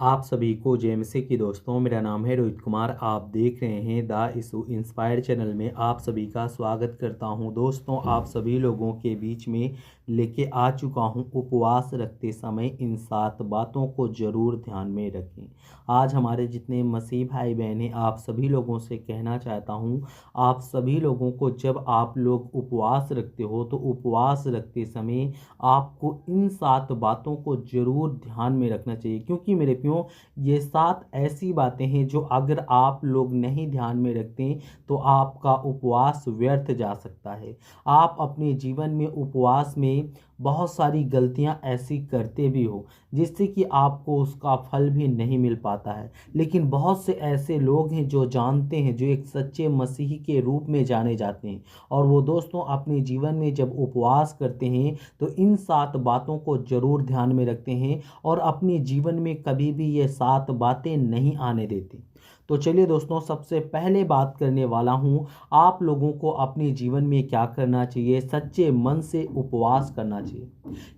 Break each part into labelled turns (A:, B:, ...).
A: आप सभी को जेएमसी की दोस्तों, मेरा नाम है रोहित कुमार। आप देख रहे हैं द इशू इंस्पायर चैनल में आप सभी का स्वागत करता हूं। दोस्तों, आप सभी लोगों के बीच में लेके आ चुका हूं, उपवास रखते समय इन 7 बातों को ज़रूर ध्यान में रखें। आज हमारे जितने मसीह भाई बहन हैं, आप सभी लोगों से कहना चाहता हूं, आप सभी लोगों को जब आप लोग उपवास रखते हो तो उपवास रखते समय आपको इन 7 बातों को ज़रूर ध्यान में रखना चाहिए। क्योंकि मेरे प्यो, ये 7 ऐसी बातें हैं जो अगर आप लोग नहीं ध्यान में रखते तो आपका उपवास व्यर्थ जा सकता है। आप अपने जीवन में उपवास में बहुत सारी गलतियां ऐसी करते भी हो जिससे कि आपको उसका फल भी नहीं मिल पाता है। लेकिन बहुत से ऐसे लोग हैं जो जानते हैं, जो एक सच्चे मसीही के रूप में जाने जाते हैं, और वो दोस्तों अपने जीवन में जब उपवास करते हैं तो इन 7 बातों को ज़रूर ध्यान में रखते हैं और अपने जीवन में कभी भी ये 7 बातें नहीं आने देते। तो चलिए दोस्तों, सबसे पहले बात करने वाला हूँ, आप लोगों को अपने जीवन में क्या करना चाहिए। सच्चे मन से उपवास करना चाहिए।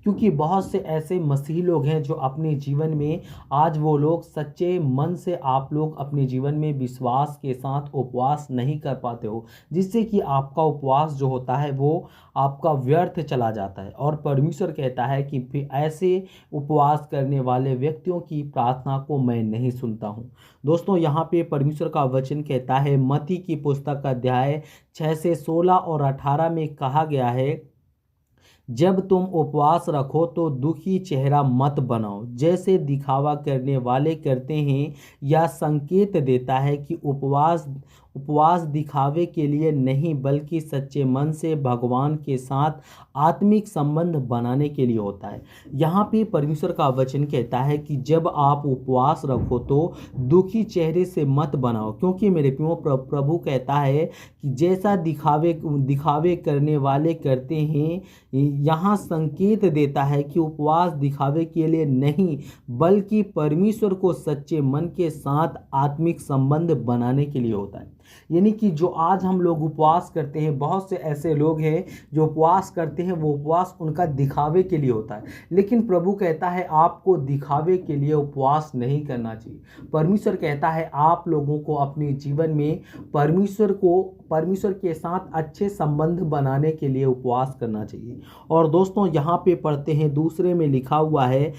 A: क्योंकि बहुत से ऐसे मसीही लोग हैं जो अपने जीवन में, आज वो लोग सच्चे मन से, आप लोग अपने जीवन में विश्वास के साथ उपवास नहीं कर पाते हो, जिससे कि आपका उपवास जो होता है वो आपका व्यर्थ चला जाता है। और परमेश्वर कहता है कि फिर ऐसे उपवास करने वाले व्यक्तियों की प्रार्थना को मैं नहीं सुनता हूँ। दोस्तों, यहाँ पे परमेश्वर का वचन कहता है, मत्ती की पुस्तक अध्याय 6 से 16 और 18 में कहा गया है, जब तुम उपवास रखो तो दुखी चेहरा मत बनाओ जैसे दिखावा करने वाले करते हैं। यह संकेत देता है कि उपवास दिखावे के लिए नहीं बल्कि सच्चे मन से भगवान के साथ आत्मिक संबंध बनाने के लिए होता है। यहाँ पे परमेश्वर का वचन कहता है कि जब आप उपवास रखो तो दुखी चेहरे से मत बनाओ। क्योंकि मेरे प्रियो, प्रभु कहता है कि जैसा दिखावे करने वाले करते हैं, यहाँ संकेत देता है कि उपवास दिखावे के लिए नहीं बल्कि परमेश्वर को सच्चे मन के साथ आत्मिक संबंध बनाने के लिए होता है। यानी कि जो आज हम लोग उपवास करते हैं, बहुत से ऐसे लोग हैं जो उपवास करते हैं, वो उपवास उनका दिखावे के लिए होता है। लेकिन प्रभु कहता है आपको दिखावे के लिए उपवास नहीं करना चाहिए। परमेश्वर कहता है आप लोगों को अपने जीवन में परमेश्वर के साथ अच्छे संबंध बनाने के लिए उपवास करना चाहिए। और दोस्तों, यहाँ पे पढ़ते हैं, दूसरे में लिखा हुआ है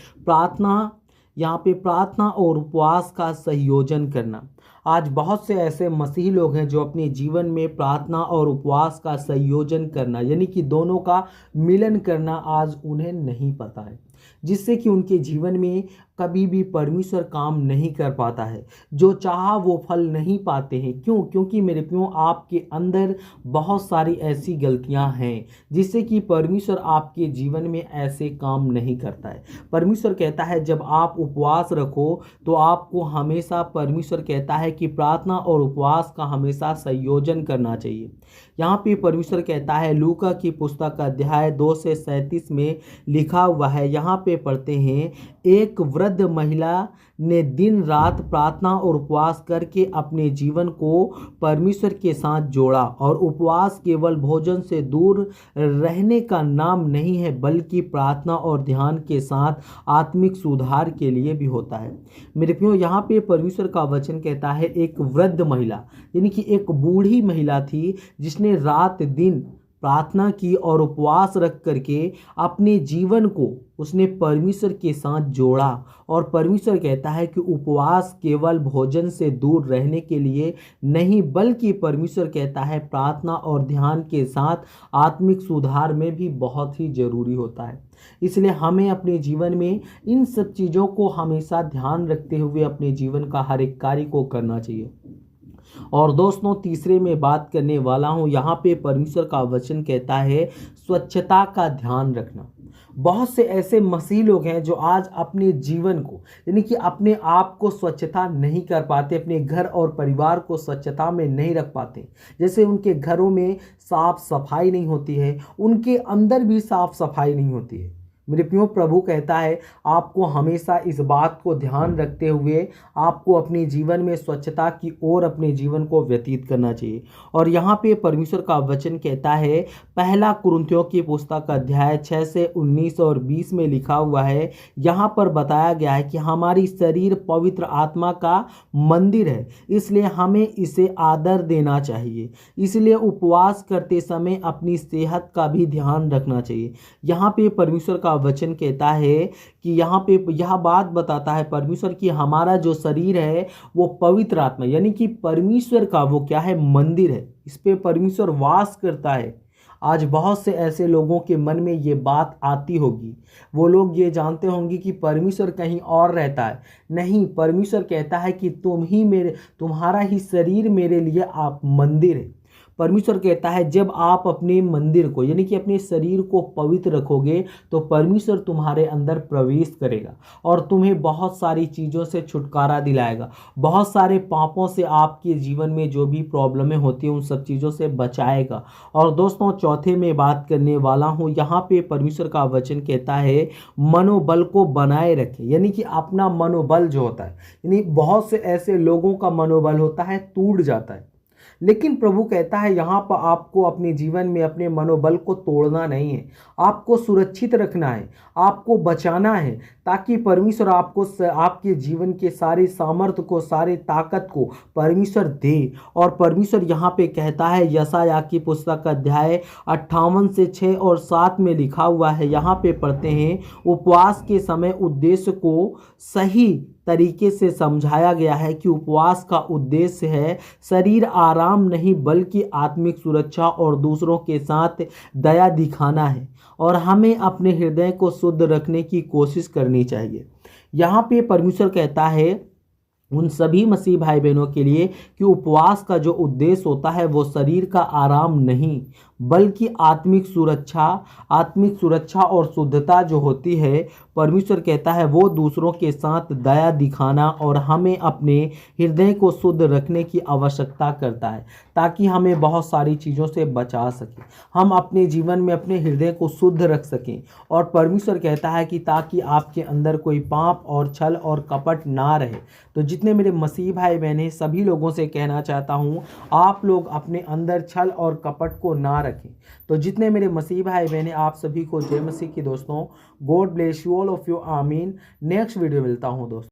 A: यहाँ पे प्रार्थना और उपवास का संयोजन करना। आज बहुत से ऐसे मसीही लोग हैं जो अपने जीवन में प्रार्थना और उपवास का संयोजन करना, यानी कि दोनों का मिलन करना, आज उन्हें नहीं पता है, जिससे कि उनके जीवन में कभी भी परमेश्वर काम नहीं कर पाता है। जो चाहा वो फल नहीं पाते हैं। क्यों? क्योंकि मेरे प्रियो, आपके अंदर बहुत सारी ऐसी गलतियां हैं जिससे कि परमेश्वर आपके जीवन में ऐसे काम नहीं करता है। परमेश्वर कहता है जब आप उपवास रखो तो आपको हमेशा, परमेश्वर कहता है कि प्रार्थना और उपवास का हमेशा संयोजन करना चाहिए। यहाँ पे परमेश्वर कहता है, लूका की पुस्तक अध्याय 2 से 37 में लिखा हुआ है, यहाँ पे पढ़ते हैं, एक वृद्ध महिला ने दिन रात प्रार्थना और उपवास करके अपने जीवन को परमेश्वर के साथ जोड़ा। और उपवास केवल भोजन से दूर रहने का नाम नहीं है बल्कि प्रार्थना और ध्यान के साथ आत्मिक सुधार के लिए भी होता है। मेरे प्रियो, यहाँ पे परमेश्वर का वचन कहता है एक वृद्ध महिला, यानी कि एक बूढ़ी महिला थी जिसने रात दिन प्रार्थना की और उपवास रख करके अपने जीवन को उसने परमेश्वर के साथ जोड़ा। और परमेश्वर कहता है कि उपवास केवल भोजन से दूर रहने के लिए नहीं बल्कि परमेश्वर कहता है प्रार्थना और ध्यान के साथ आत्मिक सुधार में भी बहुत ही ज़रूरी होता है। इसलिए हमें अपने जीवन में इन सब चीज़ों को हमेशा ध्यान रखते हुए अपने जीवन का हर एक कार्य को करना चाहिए। और दोस्तों, तीसरे में बात करने वाला हूँ, यहाँ पे परमेश्वर का वचन कहता है स्वच्छता का ध्यान रखना। बहुत से ऐसे मसीह लोग हैं जो आज अपने जीवन को, यानी कि अपने आप को स्वच्छता नहीं कर पाते, अपने घर और परिवार को स्वच्छता में नहीं रख पाते। जैसे उनके घरों में साफ सफाई नहीं होती है, उनके अंदर भी साफ सफाई नहीं होती है। मेरे प्रियो, प्रभु कहता है आपको हमेशा इस बात को ध्यान रखते हुए आपको अपने जीवन में स्वच्छता की ओर अपने जीवन को व्यतीत करना चाहिए। और यहाँ पे परमेश्वर का वचन कहता है, पहला कुरिन्थियों की पुस्तक अध्याय 6 से 19 और 20 में लिखा हुआ है, यहाँ पर बताया गया है कि हमारी शरीर पवित्र आत्मा का मंदिर है, इसलिए हमें इसे आदर देना चाहिए। इसलिए उपवास करते समय अपनी सेहत का भी ध्यान रखना चाहिए। यहाँ पे परमेश्वर का वचन कहता है कि यहाँ पे यह बात बताता है परमेश्वर की हमारा जो शरीर है वो पवित्र आत्मा यानी कि परमेश्वर का वो क्या है, मंदिर है। इस पे परमेश्वर वास करता है। आज बहुत से ऐसे लोगों के मन में ये बात आती होगी, वो लोग ये जानते होंगे कि परमेश्वर कहीं और रहता है। नहीं, परमेश्वर कहता है कि तुम्हारा ही शरीर मेरे लिए आप मंदिर है। परमेश्वर कहता है जब आप अपने मंदिर को यानी कि अपने शरीर को पवित्र रखोगे तो परमेश्वर तुम्हारे अंदर प्रवेश करेगा और तुम्हें बहुत सारी चीज़ों से छुटकारा दिलाएगा, बहुत सारे पापों से, आपके जीवन में जो भी प्रॉब्लमें होती हैं उन सब चीज़ों से बचाएगा। और दोस्तों, चौथे में बात करने वाला हूँ, यहाँ पे परमेश्वर का वचन कहता है मनोबल को बनाए रखें, यानी कि अपना मनोबल जो होता है, यानी बहुत से ऐसे लोगों का मनोबल होता है टूट जाता है, लेकिन प्रभु कहता है यहाँ पर आपको अपने जीवन में अपने मनोबल को तोड़ना नहीं है, आपको सुरक्षित रखना है, आपको बचाना है, ताकि परमेश्वर आपको आपके जीवन के सारे सामर्थ्य को, सारे ताकत को परमेश्वर दे। और परमेश्वर यहाँ पे कहता है, यशायाह की पुस्तक अध्याय 58 से 6 और 7 में लिखा हुआ है, यहाँ पे पढ़ते हैं, उपवास के समय उद्देश्य को सही तरीके से समझाया गया है कि उपवास का उद्देश्य है शरीर आराम नहीं बल्कि आत्मिक सुरक्षा और दूसरों के साथ दया दिखाना है, और हमें अपने हृदय को शुद्ध रखने की कोशिश करनी चाहिए। यहाँ पे परमेश्वर कहता है उन सभी मसीह भाई बहनों के लिए कि उपवास का जो उद्देश्य होता है वो शरीर का आराम नहीं बल्कि आत्मिक सुरक्षा और शुद्धता जो होती है, परमेश्वर कहता है वो दूसरों के साथ दया दिखाना और हमें अपने हृदय को शुद्ध रखने की आवश्यकता करता है, ताकि हमें बहुत सारी चीज़ों से बचा सकें, हम अपने जीवन में अपने हृदय को शुद्ध रख सकें। और परमेश्वर कहता है कि ताकि आपके अंदर कोई पाप और छल और कपट ना रहे। तो जितने मेरे मसीह भाई बहन हैं, सभी लोगों से कहना चाहता हूँ, आप लोग अपने अंदर छल और कपट को ना रखें। तो जितने मेरे मसीह भाई बहन हैं, आप सभी को जय मसीह की दोस्तों। God bless you all of you, आमीन। नेक्स्ट वीडियो मिलता हूँ दोस्तों।